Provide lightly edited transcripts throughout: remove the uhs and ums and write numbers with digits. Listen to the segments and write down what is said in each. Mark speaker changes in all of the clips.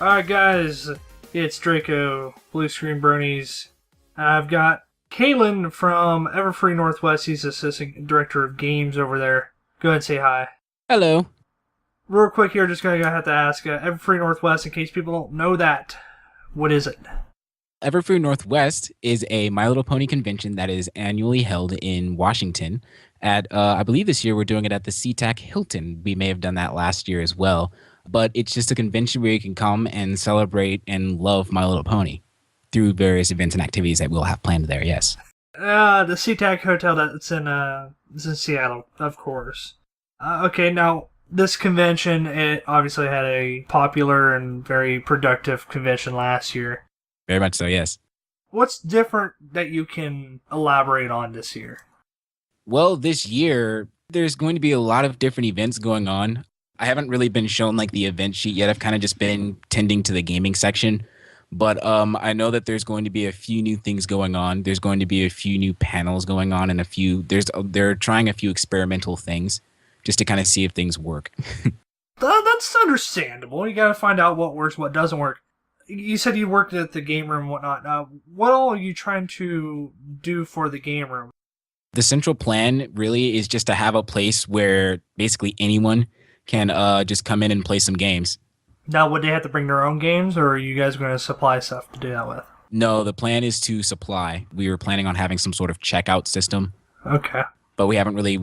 Speaker 1: Alright guys, it's Draco, Bluescreen Bronies, and I've got Kaylin from Everfree Northwest. He's Assistant Director of Games over there. Go ahead and say hi.
Speaker 2: Hello.
Speaker 1: Real quick here, just gonna have to ask, Everfree Northwest, in case people don't know that, what is it?
Speaker 2: Everfree Northwest is a My Little Pony convention that is annually held in Washington. I believe this year we're doing it at the SeaTac Hilton. We may have done that last year as well. But it's just a convention where you can come and celebrate and love My Little Pony through various events and activities that we'll have planned there, yes.
Speaker 1: The SeaTac Hotel that's it's in Seattle, of course. Okay, now, this convention, it obviously had a popular and very productive convention last year.
Speaker 2: Very much so, yes.
Speaker 1: What's different that you can elaborate on this year?
Speaker 2: Well, this year, there's going to be a lot of different events going on. I haven't really been shown like the event sheet yet. I've kind of just been tending to the gaming section. But I know that there's going to be a few new things going on. There's going to be a few new panels going on and they're trying a few experimental things just to kind of see if things work.
Speaker 1: That's understandable. You gotta find out what works, what doesn't work. You said you worked at the game room and whatnot. What all are you trying to do for the game room?
Speaker 2: The central plan really is just to have a place where basically anyone can just come in and play some games.
Speaker 1: Now, would they have to bring their own games, or are you guys going to supply stuff to do that with?
Speaker 2: No, the plan is to supply. We were planning on having some sort of checkout system.
Speaker 1: Okay.
Speaker 2: But we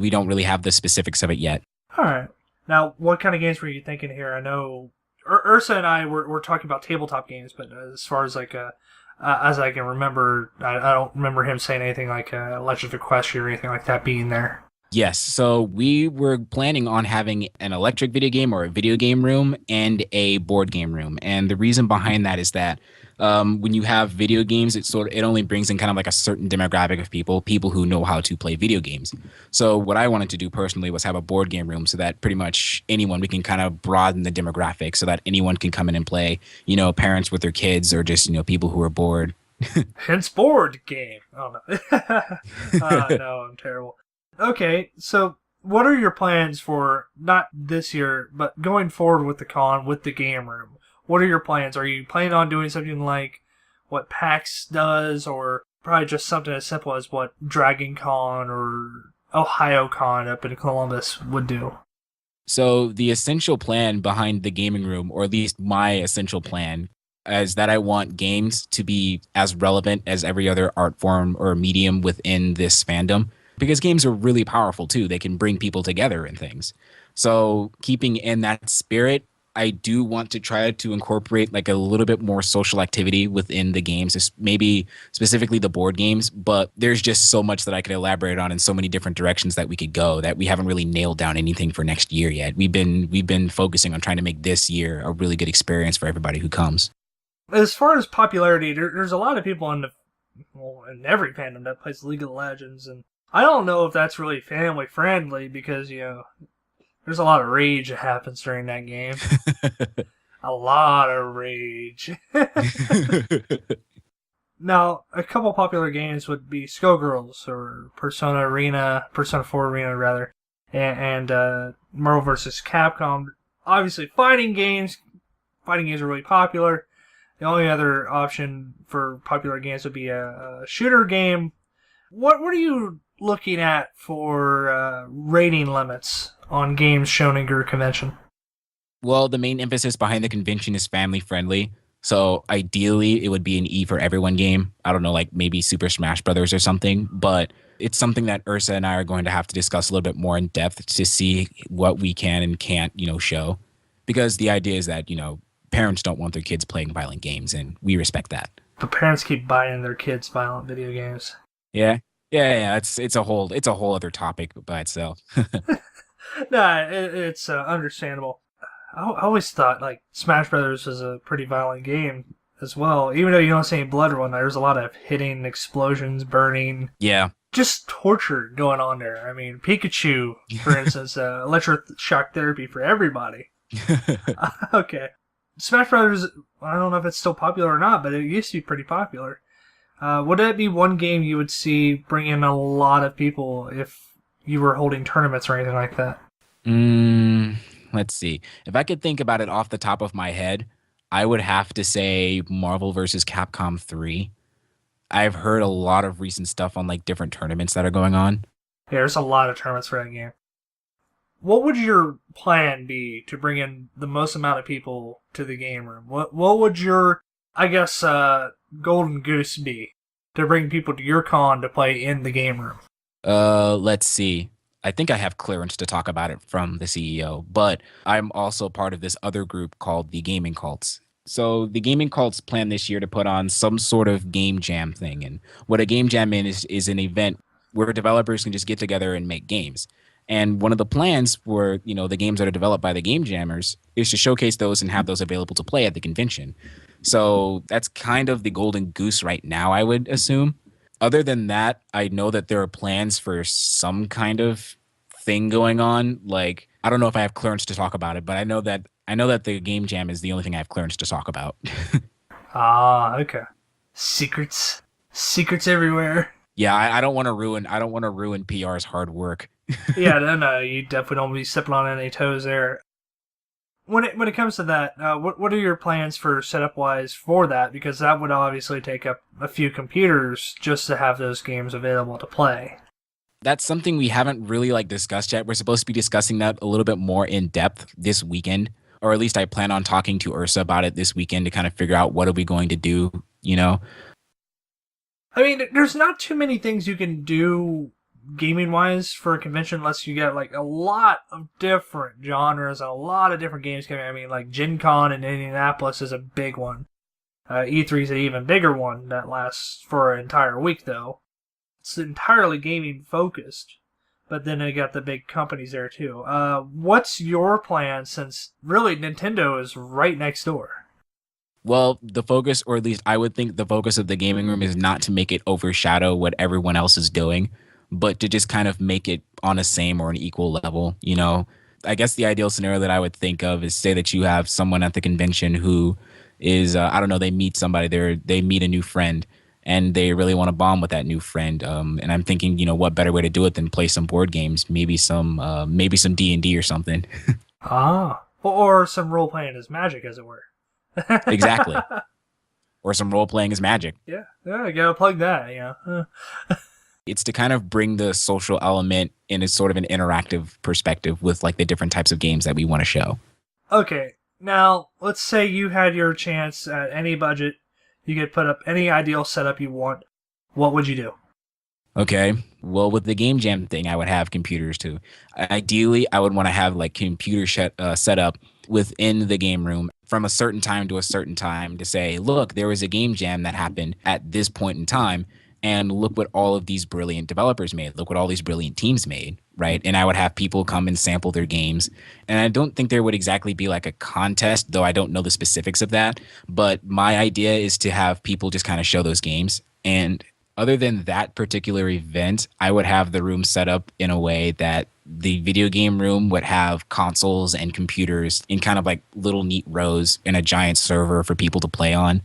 Speaker 2: don't really have the specifics of it yet.
Speaker 1: All right. Now, what kind of games were you thinking here? I know Ursa and I were talking about tabletop games, but as far as as I can remember, I don't remember him saying anything like Legend of Equestria or anything like that being there.
Speaker 2: Yes, so we were planning on having an electric video game or a video game room and a board game room. And the reason behind that is that when you have video games, it only brings in kind of like a certain demographic of people who know how to play video games. So what I wanted to do personally was have a board game room so that pretty much we can kind of broaden the demographic so that anyone can come in and play, parents with their kids or just, people who are bored.
Speaker 1: Hence board game. Oh, no. No, I'm terrible. Okay, so what are your plans for, not this year, but going forward with the con, with the game room? What are your plans? Are you planning on doing something like what PAX does, or probably just something as simple as what Dragon Con or Ohio Con up in Columbus would do?
Speaker 2: So the essential plan behind the gaming room, or at least my essential plan, is that I want games to be as relevant as every other art form or medium within this fandom. Because games are really powerful too. They can bring people together and things. So keeping in that spirit, I do want to try to incorporate like a little bit more social activity within the games, maybe specifically the board games. But there's just so much that I could elaborate on and so many different directions that we could go that we haven't really nailed down anything for next year yet. We've been focusing on trying to make this year a really good experience for everybody who comes.
Speaker 1: As far as popularity, there's a lot of people in every fandom that plays League of Legends, and I don't know if that's really family friendly because, there's a lot of rage that happens during that game. A lot of rage. Now, a couple popular games would be Skullgirls or Persona 4 Arena rather, and Marvel vs. Capcom. Obviously, fighting games are really popular. The only other option for popular games would be a shooter game. What are you looking at for rating limits on games shown in your convention?
Speaker 2: Well, the main emphasis behind the convention is family friendly. So ideally, it would be an E for everyone game. I don't know, like maybe Super Smash Brothers or something. But it's something that Ursa and I are going to have to discuss a little bit more in depth to see what we can and can't, show. Because the idea is that, parents don't want their kids playing violent games, and we respect that.
Speaker 1: But parents keep buying their kids violent video games.
Speaker 2: Yeah. Yeah. It's a whole other topic by itself.
Speaker 1: Nah, it's understandable. I always thought like Smash Brothers was a pretty violent game as well. Even though you don't see any blood or whatnot, there's a lot of hitting, explosions, burning.
Speaker 2: Yeah.
Speaker 1: Just torture going on there. I mean, Pikachu, for instance, electroshock therapy for everybody. Okay. Smash Brothers, I don't know if it's still popular or not, but it used to be pretty popular. Would that be one game you would see bring in a lot of people if you were holding tournaments or anything like that?
Speaker 2: Let's see. If I could think about it off the top of my head, I would have to say Marvel versus Capcom 3. I've heard a lot of recent stuff on like different tournaments that are going on.
Speaker 1: Yeah, there's a lot of tournaments for that game. What would your plan be to bring in the most amount of people to the game room? What would your, I guess, golden goose be to bring people to your con to play in the game room?
Speaker 2: Let's see. I think I have clearance to talk about it from the CEO, but I'm also part of this other group called the Gaming Cults. So the Gaming Cults plan this year to put on some sort of game jam thing. And what a game jam is an event where developers can just get together and make games. And one of the plans for, the games that are developed by the game jammers is to showcase those and have those available to play at the convention. So that's kind of the golden goose right now, I would assume. Other than that, I know that there are plans for some kind of thing going on. Like, I don't know if I have clearance to talk about it, but I know that the game jam is the only thing I have clearance to talk about.
Speaker 1: Ah, okay. Secrets, secrets everywhere.
Speaker 2: Yeah, I don't want to ruin PR's hard work.
Speaker 1: Yeah, no, you definitely don't be stepping on any toes there. When it comes to that, what are your plans for setup wise for that? Because that would obviously take up a few computers just to have those games available to play.
Speaker 2: That's something we haven't really like discussed yet. We're supposed to be discussing that a little bit more in depth this weekend, or at least I plan on talking to Ursa about it this weekend to kind of figure out what are we going to do.
Speaker 1: I mean, there's not too many things you can do gaming wise for a convention unless you get like a lot of different genres and a lot of different games coming. I mean, like Gen Con in Indianapolis is a big one. E3 is an even bigger one that lasts for an entire week, though. It's entirely gaming focused, but then they got the big companies there too. What's your plan since really Nintendo is right next door?
Speaker 2: Well, the focus, or at least I would think the focus of the gaming room is not to make it overshadow what everyone else is doing, but to just kind of make it on a same or an equal level. I guess the ideal scenario that I would think of is say that you have someone at the convention who is, I don't know, they meet somebody, they meet a new friend and they really want to bond with that new friend. And I'm thinking, what better way to do it than play some board games, maybe some D&D or something.
Speaker 1: Ah, or some role playing as magic, as it were.
Speaker 2: Exactly. Or some role playing as magic.
Speaker 1: Yeah, you gotta plug that,
Speaker 2: It's to kind of bring the social element in a sort of an interactive perspective with like the different types of games that we want to show.
Speaker 1: Okay, now let's say you had your chance at any budget, you could put up any ideal setup you want. What would you do?
Speaker 2: Okay. Well, with the game jam thing, I would have computers too. Ideally, I would want to have like set up within the game room from a certain time to a certain time to say, look, there was a game jam that happened at this point in time. And look what all of these brilliant developers made. Look what all these brilliant teams made, right? And I would have people come and sample their games. And I don't think there would exactly be like a contest, though I don't know the specifics of that. But my idea is to have people just kind of show those games. And other than that particular event, I would have the room set up in a way that the video game room would have consoles and computers in kind of like little neat rows in a giant server for people to play on.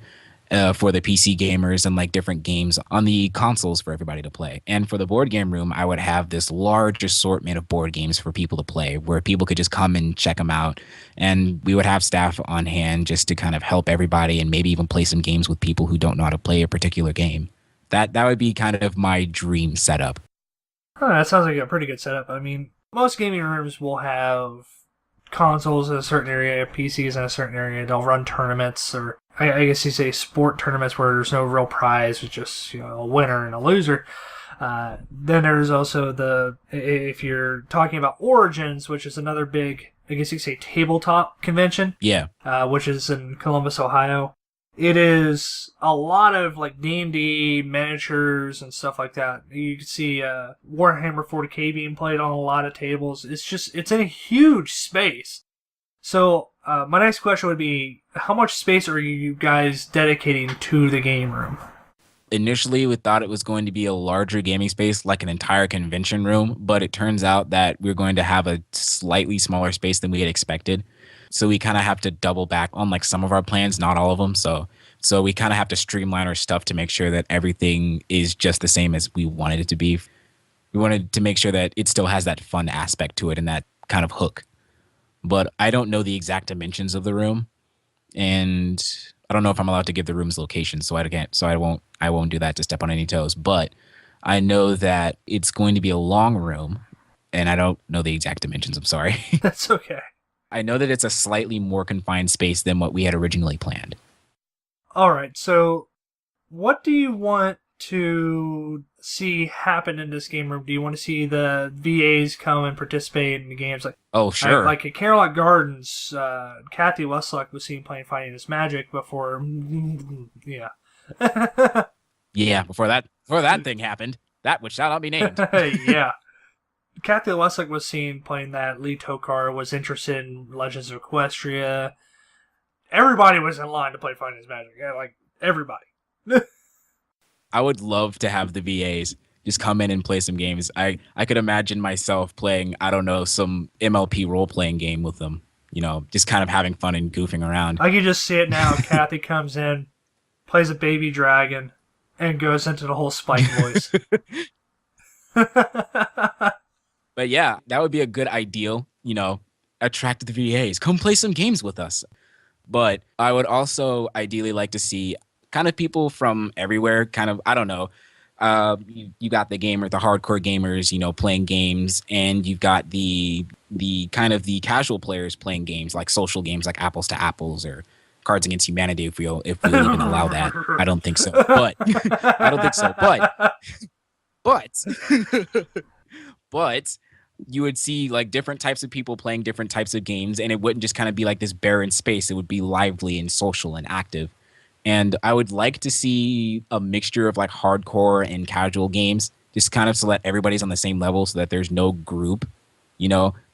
Speaker 2: For the PC gamers and like different games on the consoles for everybody to play. And for the board game room, I would have this large assortment of board games for people to play where people could just come and check them out. And we would have staff on hand just to kind of help everybody and maybe even play some games with people who don't know how to play a particular game. That would be kind of my dream setup.
Speaker 1: Huh, that sounds like a pretty good setup. I mean, most gaming rooms will have consoles in a certain area, PCs in a certain area. They'll run tournaments, or I guess you say sport tournaments where there's no real prize, it's just a winner and a loser. Then there's also if you're talking about Origins, which is another big, I guess you could say, tabletop convention.
Speaker 2: Yeah.
Speaker 1: Which is in Columbus, Ohio. It is a lot of like D&D miniatures and stuff like that. You can see Warhammer 40K being played on a lot of tables. It's in a huge space. So my next question would be, how much space are you guys dedicating to the game room?
Speaker 2: Initially, we thought it was going to be a larger gaming space, like an entire convention room, but it turns out that we're going to have a slightly smaller space than we had expected. So we kind of have to double back on like some of our plans, not all of them. So we kind of have to streamline our stuff to make sure that everything is just the same as we wanted it to be. We wanted to make sure that it still has that fun aspect to it and that kind of hook. But I don't know the exact dimensions of the room. and I don't know if I'm allowed to give the room's location, so I can't. So I won't do that to step on any toes. But I know that it's going to be a long room, and I don't know the exact dimensions. I'm sorry.
Speaker 1: That's okay.
Speaker 2: I know that it's a slightly more confined space than what we had originally planned.
Speaker 1: All right, so what do you want to see happen in this game room? Do you want to see the VAs come and participate in the games?
Speaker 2: Oh, sure.
Speaker 1: Like at Caroline Gardens, Kathy Westlock was seen playing Fighting His Magic before. Yeah.
Speaker 2: Yeah, before that thing happened, that which shall not be named.
Speaker 1: Yeah. Kathy Westlock was seen playing that. Lee Tokar was interested in Legends of Equestria. Everybody was in line to play Fighting His Magic. Yeah, like, everybody.
Speaker 2: I would love to have the VAs just come in and play some games. I could imagine myself playing, I don't know, some MLP role-playing game with them. Just kind of having fun and goofing around.
Speaker 1: I can just see it now. Kathy comes in, plays a baby dragon, and goes into the whole Spike voice.
Speaker 2: But yeah, that would be a good ideal, attract the VAs. Come play some games with us. But I would also ideally like to see kind of people from everywhere, kind of, I don't know. You got the hardcore gamers, playing games, and you've got the kind of the casual players playing games like social games like Apples to Apples or Cards Against Humanity if we'll even allow that. I don't think so. But I don't think so. But you would see like different types of people playing different types of games, and it wouldn't just kind of be like this barren space. It would be lively and social and active. And I would like to see a mixture of like hardcore and casual games, just kind of so that everybody's on the same level, so that there's no group.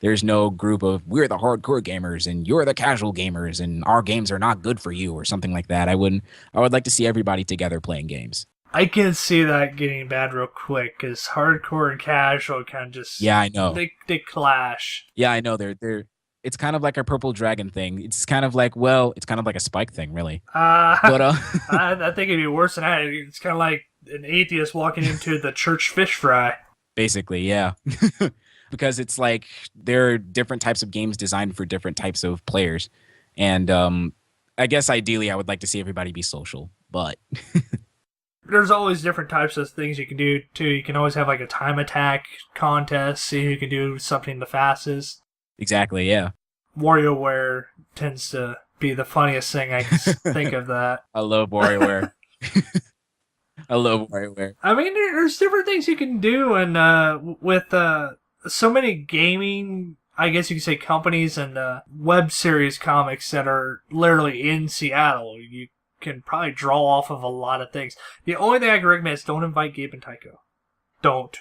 Speaker 2: There's no group of we're the hardcore gamers and you're the casual gamers and our games are not good for you or something like that. I would like to see everybody together playing games.
Speaker 1: I can see that getting bad real quick because hardcore and casual kind of just
Speaker 2: I know
Speaker 1: they clash.
Speaker 2: Yeah, I know they're it's kind of like a purple dragon thing. It's kind of like it's kind of like a Spike thing, really. But
Speaker 1: I think it'd be worse than that. It's kind of like an atheist walking into the church fish fry.
Speaker 2: Basically, yeah. Because it's like there are different types of games designed for different types of players, and I guess ideally I would like to see everybody be social, but.
Speaker 1: There's always different types of things you can do, too. You can always have, like, a time attack contest, see who can do something the fastest.
Speaker 2: Exactly, yeah.
Speaker 1: WarioWare tends to be the funniest thing I can think of that.
Speaker 2: I love WarioWare. I love WarioWare.
Speaker 1: I mean, there's different things you can do, and with so many gaming, I guess you could say, companies and web series comics that are literally in Seattle, you can probably draw off of a lot of things. The only thing I can recommend is don't invite Gabe and Tycho. Don't.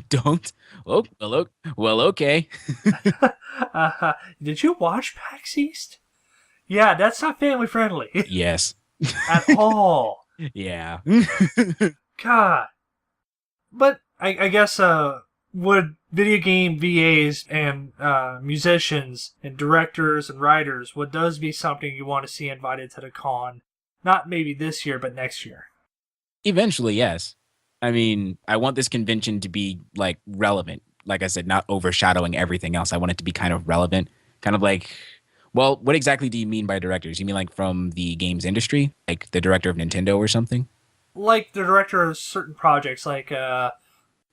Speaker 2: Don't? Oh, well, okay.
Speaker 1: Did you watch PAX East? Yeah, that's not family friendly.
Speaker 2: Yes.
Speaker 1: At all.
Speaker 2: Yeah.
Speaker 1: God. But I guess would video game VAs and musicians and directors and writers, would those be something you want to see invited to the con? Not maybe this year, but next year.
Speaker 2: Eventually, yes. I mean, I want this convention to be like relevant. Like I said, not overshadowing everything else. I want it to be kind of relevant. Kind of like, well, what exactly do you mean by directors? You mean like from the games industry? Like the director of Nintendo or something?
Speaker 1: Like the director of certain projects, like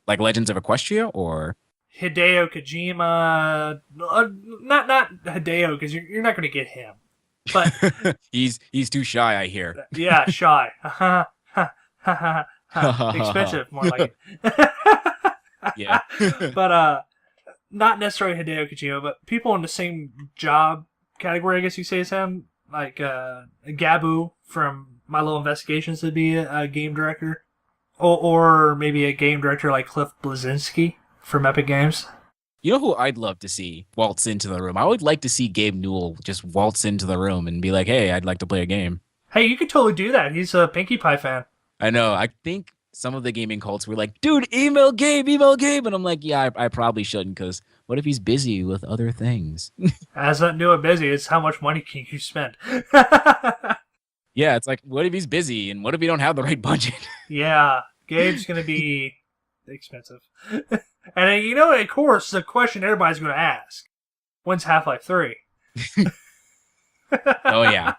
Speaker 2: Legends of Equestria or
Speaker 1: Hideo Kojima. Not Hideo, because you're not going to get him. But
Speaker 2: he's too shy, I hear.
Speaker 1: Yeah, shy. Expensive, more like it.
Speaker 2: Yeah.
Speaker 1: But not necessarily Hideo Kojima, but people in the same job category, I guess you say, is him. Like Gabu from My Little Investigations would be a game director. Or maybe a game director like Cliff Bleszinski from Epic Games.
Speaker 2: You know who I'd love to see waltz into the room? I would like to see Gabe Newell just waltz into the room and be like, hey, I'd like to play a game.
Speaker 1: Hey, you could totally do that. He's a Pinkie Pie fan.
Speaker 2: I know. I think some of the gaming cults were like, dude, email Gabe. And I'm like, yeah, I probably shouldn't, because what if he's busy with other things?
Speaker 1: As not new and busy, it's how much money can you spend?
Speaker 2: Yeah, it's like, what if he's busy, and what if we don't have the right budget?
Speaker 1: Yeah, Gabe's going to be expensive. And, of course, the question everybody's going to ask, when's Half-Life 3?
Speaker 2: Oh yeah.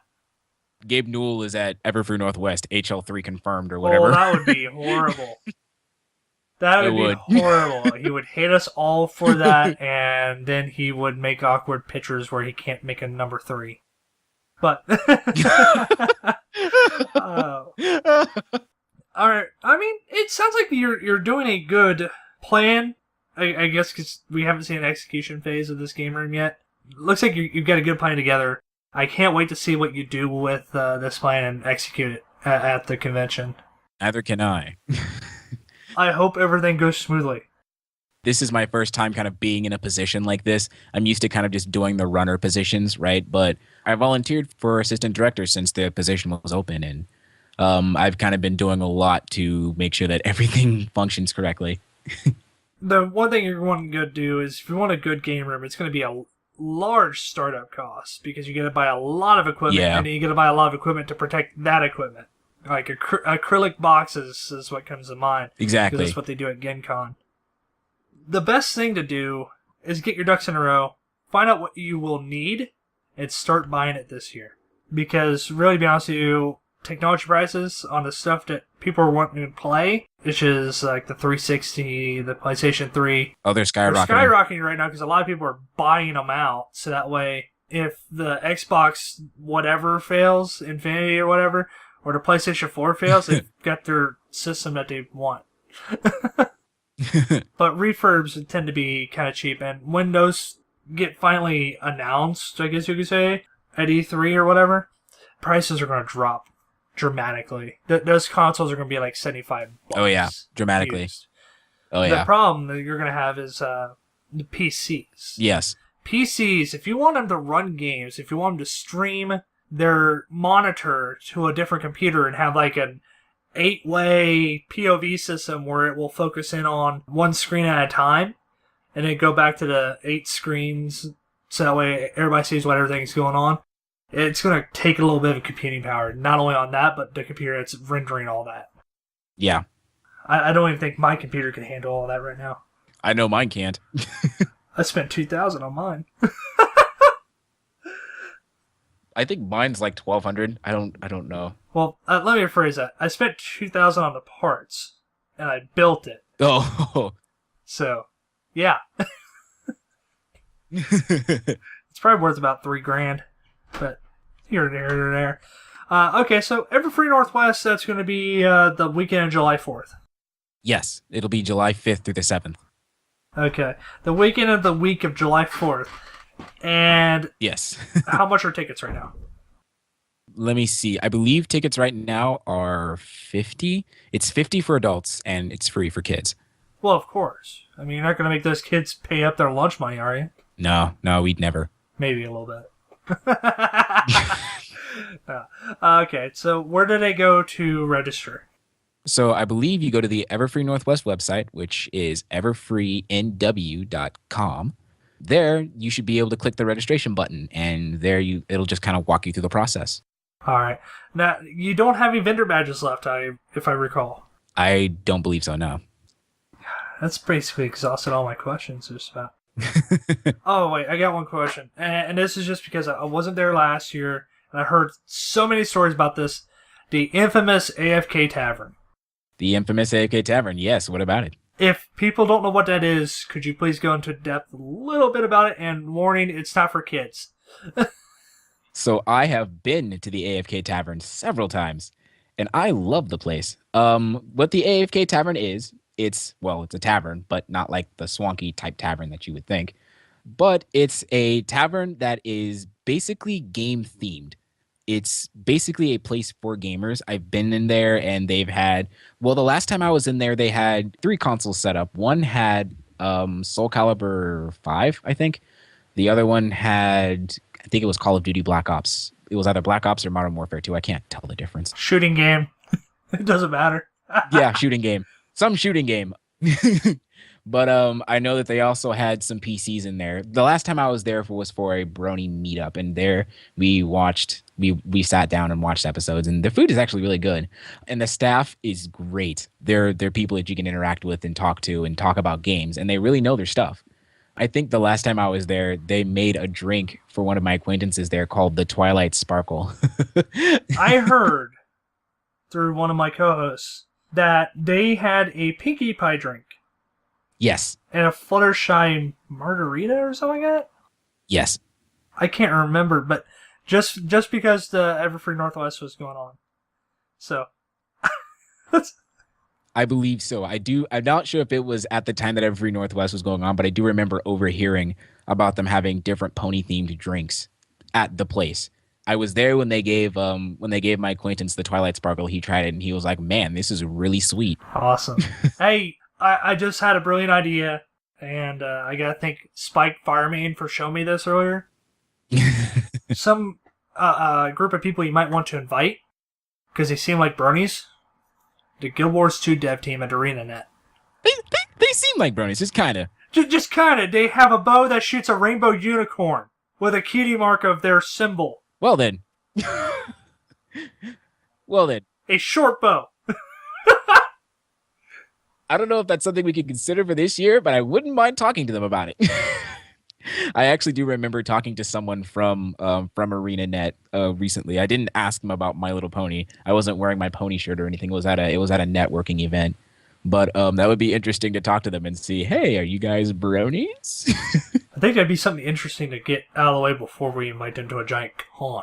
Speaker 2: Gabe Newell is at Everfree Northwest, HL3 confirmed or
Speaker 1: Oh,
Speaker 2: whatever.
Speaker 1: that would be horrible. That
Speaker 2: It
Speaker 1: would be
Speaker 2: would.
Speaker 1: horrible. He would hate us all for that, and then he would make awkward pictures where he can't make a number three. But uh, all right. I mean, it sounds like you're doing a good plan. I guess because we haven't seen an execution phase of this game room yet. Looks like you've got a good plan together. I can't wait to see what you do with this plan and execute it at the convention.
Speaker 2: Neither can I.
Speaker 1: I hope everything goes smoothly.
Speaker 2: This is my first time kind of being in a position like this. I'm used to kind of just doing the runner positions, right? But I volunteered for assistant director since the position was open, and I've kind of been doing a lot to make sure that everything functions correctly.
Speaker 1: The one thing you're going to do is, if you want a good game room, it's going to be a large startup cost because you got to buy a lot of equipment,
Speaker 2: Yeah.
Speaker 1: and you got to buy a lot of equipment to protect that equipment. Like acrylic boxes is what comes to mind.
Speaker 2: Exactly.
Speaker 1: Because that's what they do at Gen Con. The best thing to do is get your ducks in a row, find out what you will need, and start buying it this year. Because, really, to be honest with you, technology prices on the stuff that people are wanting to play, which is like the 360, the PlayStation 3,
Speaker 2: Oh, they're
Speaker 1: they're
Speaker 2: skyrocketing.
Speaker 1: skyrocketing right now because a lot of people are buying them out. So that way, if the Xbox whatever fails, Infinity or whatever, or the PlayStation 4 fails, they've got their system that they want. But refurbs tend to be kind of cheap, and when those get finally announced, I guess you could say, at E3 or whatever, prices are going to drop dramatically. Those consoles are going to be like $75.
Speaker 2: Oh, yeah. Dramatically.
Speaker 1: used.
Speaker 2: Oh,
Speaker 1: The
Speaker 2: yeah.
Speaker 1: problem that you're going to have is the PCs.
Speaker 2: Yes.
Speaker 1: PCs, if you want them to run games, if you want them to stream their monitor to a different computer and have like an 8-way POV system where it will focus in on one screen at a time and then go back to the 8 screens so that way everybody sees what everything's going on. It's going to take a little bit of computing power, not only on that, but the computer that's rendering all that.
Speaker 2: Yeah.
Speaker 1: I don't even think my computer can handle all that right now.
Speaker 2: I know mine can't.
Speaker 1: I spent $2,000 on mine.
Speaker 2: I think mine's like 1,200. I don't know.
Speaker 1: Well, let me rephrase that. I spent $2,000 on the parts, and I built it.
Speaker 2: Oh.
Speaker 1: So, yeah, it's probably worth about $3,000, but here and there. Okay, so Everfree Northwest, that's going to be the weekend of July 4th.
Speaker 2: Yes, it'll be July 5th through the 7th.
Speaker 1: Okay, the weekend of the week of July 4th. And
Speaker 2: Yes.
Speaker 1: how much are tickets right now?
Speaker 2: Let me see. I believe tickets right now are 50. It's 50 for adults and it's free for kids.
Speaker 1: Well, of course. I mean, you're not going to make those kids pay up their lunch money, are you?
Speaker 2: No, we'd never.
Speaker 1: Maybe a little bit. No. Okay, so where do they go to register?
Speaker 2: So I believe you go to the Everfree Northwest website, which is everfreenw.com. There, you should be able to click the registration button, and there it'll just kind of walk you through the process.
Speaker 1: All right. Now, you don't have any vendor badges left, if I recall.
Speaker 2: I don't believe so, no.
Speaker 1: That's basically exhausted all my questions just about. Oh, wait, I got one question. And this is just because I wasn't there last year, and I heard so many stories about this. The infamous AFK Tavern.
Speaker 2: The infamous AFK Tavern, yes, what about it?
Speaker 1: If people don't know what that is, could you please go into depth a little bit about it? And warning, it's not for kids.
Speaker 2: So I have been to the AFK Tavern several times, and I love the place. What the AFK Tavern is, it's a tavern, but not like the swanky type tavern that you would think. But it's a tavern that is basically game themed. It's basically a place for gamers. I've been in there and they've had, the last time I was in there, they had 3 consoles set up. One had Soul Calibur 5, I think. The other one had, I think it was Call of Duty Black Ops. It was either Black Ops or Modern Warfare 2. I can't tell the difference.
Speaker 1: Shooting game. It doesn't matter.
Speaker 2: Yeah, shooting game. Some shooting game. But I know that they also had some PCs in there. The last time I was there was for a Brony meetup, and there we sat down and watched episodes, and the food is actually really good, and the staff is great. They're people that you can interact with and talk to and talk about games, and they really know their stuff. I think the last time I was there, they made a drink for one of my acquaintances there called the Twilight Sparkle.
Speaker 1: I heard through one of my co-hosts that they had a Pinkie Pie drink
Speaker 2: Yes.
Speaker 1: and a Fluttershy margarita or something like that.
Speaker 2: Yes.
Speaker 1: I can't remember, but just because the Everfree Northwest was going on, so
Speaker 2: I believe so. I'm not sure if it was at the time that Every Northwest was going on, but I do remember overhearing about them having different pony themed drinks at the place. I was there when they gave my acquaintance the Twilight Sparkle. He tried it and he was like, "Man, this is really sweet."
Speaker 1: awesome. Hey, I just had a brilliant idea, and I gotta thank Spike Firemain for showing me this earlier. Some group of people you might want to invite because they seem like bronies. The Guild Wars 2 dev team at ArenaNet.
Speaker 2: They seem like bronies, just kind of.
Speaker 1: Just kind of. They have a bow that shoots a rainbow unicorn with a cutie mark of their symbol.
Speaker 2: Well then. Well then.
Speaker 1: A short bow.
Speaker 2: I don't know if that's something we could consider for this year, but I wouldn't mind talking to them about it. I actually do remember talking to someone from ArenaNet recently. I didn't ask them about My Little Pony. I wasn't wearing my pony shirt or anything. It was at a networking event. But that would be interesting to talk to them and see, hey, are you guys bronies?
Speaker 1: I think that'd be something interesting to get out of the way before we invite them to a giant con.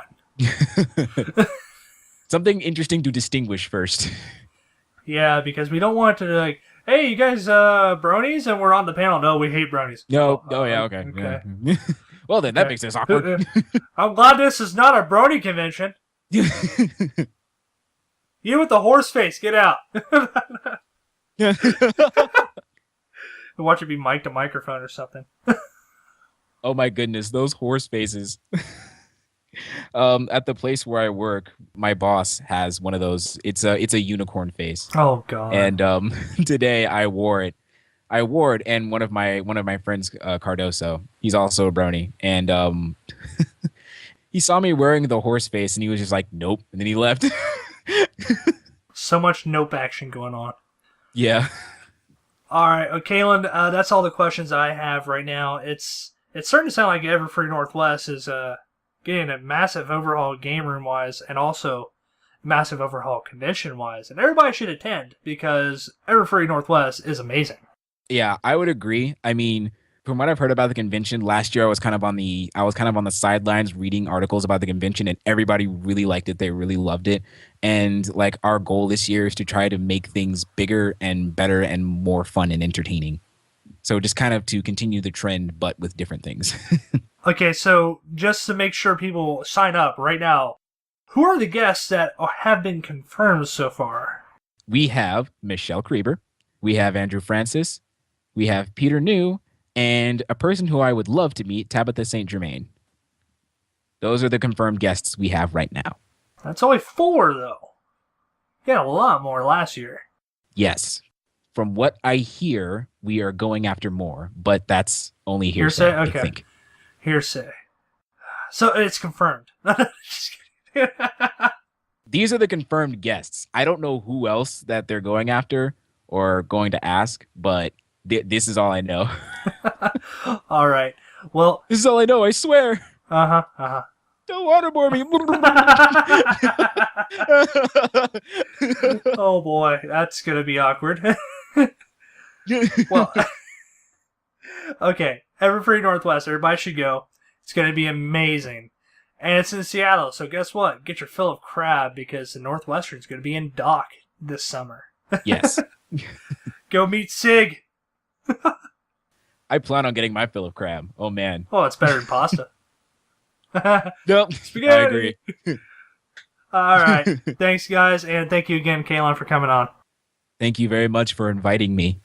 Speaker 2: Something interesting to distinguish first.
Speaker 1: Yeah, because we don't want to like, hey, you guys bronies, and we're on the panel. No, we hate bronies.
Speaker 2: No. Oh, yeah, okay.
Speaker 1: Okay.
Speaker 2: Yeah. Well, then that makes this awkward.
Speaker 1: I'm glad this is not a brony convention. You with the horse face, get out. Watch it be mic to microphone or something.
Speaker 2: Oh my goodness, those horse faces. At the place where I work, my boss has one of those. It's a unicorn face.
Speaker 1: Oh god.
Speaker 2: And today I wore it. And one of my friends, Cardoso, he's also a brony, and he saw me wearing the horse face and he was just like, nope, and then he left.
Speaker 1: So much nope action going on.
Speaker 2: Yeah.
Speaker 1: All right, Kaylin, that's all the questions I have right now. It's starting to sound like Everfree Northwest is getting a massive overhaul game room wise, and also massive overhaul convention wise, and everybody should attend because Everfree Northwest is amazing.
Speaker 2: Yeah, I would agree. I mean, from what I've heard about the convention, last year I was kind of on the sidelines reading articles about the convention, and everybody really liked it. They really loved it. And like our goal this year is to try to make things bigger and better and more fun and entertaining. So just kind of to continue the trend, but with different things.
Speaker 1: Okay, so just to make sure people sign up right now, who are the guests that have been confirmed so far?
Speaker 2: We have Michelle Krieber, we have Andrew Francis, we have Peter New, and a person who I would love to meet, Tabitha St. Germain. Those are the confirmed guests we have right now.
Speaker 1: That's only 4, though. You had a lot more last year.
Speaker 2: Yes. From what I hear, we are going after more, but that's only hearsay.
Speaker 1: Okay.
Speaker 2: I think.
Speaker 1: Hearsay. So it's confirmed. Just kidding.
Speaker 2: These are the confirmed guests. I don't know who else that they're going after or going to ask, but this is all I know.
Speaker 1: All right. Well,
Speaker 2: this is all I know, I swear.
Speaker 1: Uh-huh.
Speaker 2: Don't waterboard me.
Speaker 1: Oh boy, that's going to be awkward. Well, okay. Everfree Northwest, everybody should go. It's going to be amazing. And it's in Seattle, so guess what? Get your fill of crab because the Northwestern's going to be in dock this summer.
Speaker 2: Yes.
Speaker 1: Go meet Sig.
Speaker 2: I plan on getting my fill of crab. Oh, man.
Speaker 1: Oh, it's better than pasta.
Speaker 2: Nope.
Speaker 1: Spaghetti.
Speaker 2: I agree.
Speaker 1: All right. Thanks, guys. And thank you again, Kaylin, for coming on.
Speaker 2: Thank you very much for inviting me.